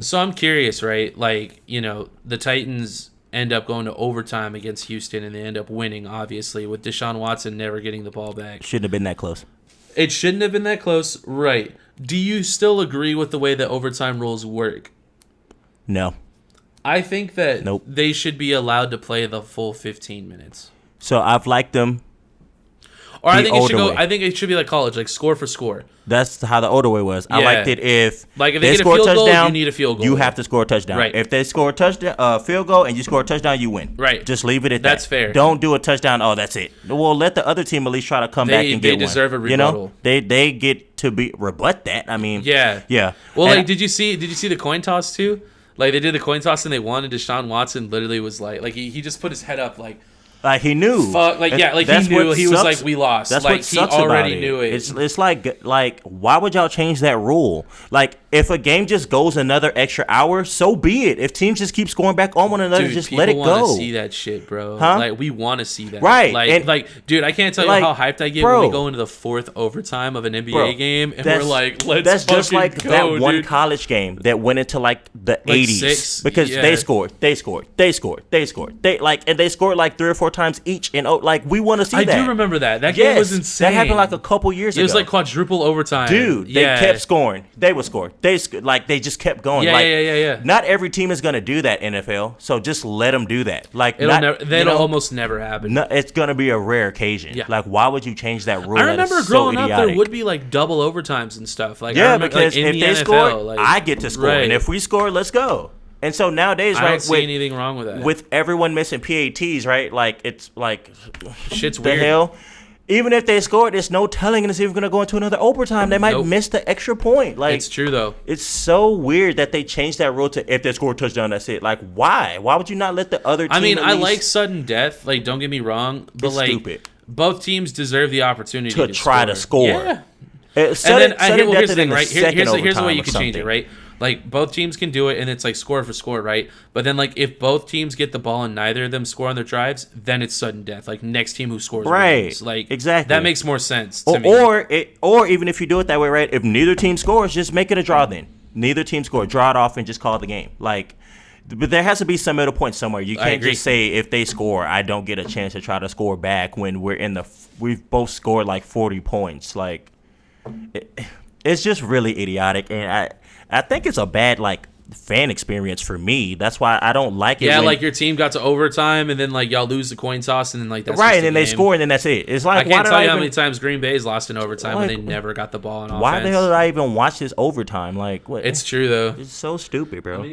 So I'm curious, right? Like, the Titans end up going to overtime against Houston, and they end up winning, obviously, with Deshaun Watson never getting the ball back. Shouldn't have been that close. It shouldn't have been that close, right? Do you still agree with the way that overtime rules work? No. I think that Nope. they should be allowed to play the full 15 minutes. So I've liked them. Or I think it should older go. way. I think it should be like college, like score for score. That's how the older way was. I Yeah. liked it if Like if they get a field goal, you need a field goal. You have to score a touchdown. Right. If they score a touchdown, field goal, and you score a touchdown, you win. Right. Just leave it at that. That's fair. Don't do a touchdown. Oh, that's it. Well, let the other team at least try to come back and get one. They deserve a rebuttal. You know, they get to rebut that. I mean, yeah. yeah. Well, And like, did you see the coin toss too? Like they did the coin toss and they won, and Deshaun Watson literally was like he just put his head up like. Like he knew, Fuck, like And yeah, like that's he knew. what He was sucks. like, we lost. That's like what sucks he already about knew it. It's like why would y'all change that rule? Like if a game just goes another extra hour, so be it. If teams just keep scoring back on one another, Dude, just let it people go. want to see that shit, bro. Huh? Like we want to see that, Right. Like, And, dude, I can't tell you like, how hyped I get bro, when we go into the fourth overtime of an NBA Bro, game, and that's- we're like, let's That's just fucking like go, that one dude. college game that went into like the 80s 6, because yeah. they scored. They scored like 3 or 4 times each, and like we want to see I that. do remember that. That game was insane. That happened like a couple years ago. It was like quadruple overtime. Dude, they kept scoring. They would score. They just kept going. Yeah, like, yeah. Not every team is gonna do that, NFL. So just let them do that. Like That'll almost never happen. No, it's gonna be a rare occasion. Yeah. Like, why would you change that rule? I That remember is so growing up, there idiotic. would be like double overtimes and stuff. Like I Yeah, remember, because like, in if the they NFL, score, like, I get to score, right. and if we score, let's go. And so nowadays, I right, don't see anything wrong with that. with everyone missing PATs, right? Like it's like Shit's the weird. hell. Even if they score, there's no telling it's even gonna go into another overtime. They might Nope. miss the extra point. Like It's true though. it's so weird that they changed that rule to if they score a touchdown, that's it. Like why? Why would you not let the other team? I mean, at I least like sudden death. Like, don't get me wrong, but It's like, stupid. both teams deserve the opportunity to try to score. Yeah. Here's And then here's the thing, right? Here's the way you can change it, right? Like both teams can do it, and it's like score for score, right? But then like if both teams get the ball and neither of them score on their drives, then it's sudden death. Like next team who scores, Right. wins. Like Exactly. that makes more sense to me. Or even if you do it that way, right? If neither team scores, just make it a draw. Then neither team score, draw it off, and just call it the game. Like, but there has to be some middle point somewhere. You I can't agree. just say if they score, I don't get a chance to try to score back when we've both scored like 40 points. Like, it's just really idiotic, and I think it's a bad like fan experience for me. That's why I don't like it. Yeah, when- like your team got to overtime, and then like y'all lose the coin toss, and then like that's right, just and then the they game. score, and then that's it. It's like I can't why tell did you I how even, many times Green Bay's lost in overtime when Like, they never got the ball on offense. why the hell did I even watch this overtime? Like, what? It's true though. It's so stupid, bro.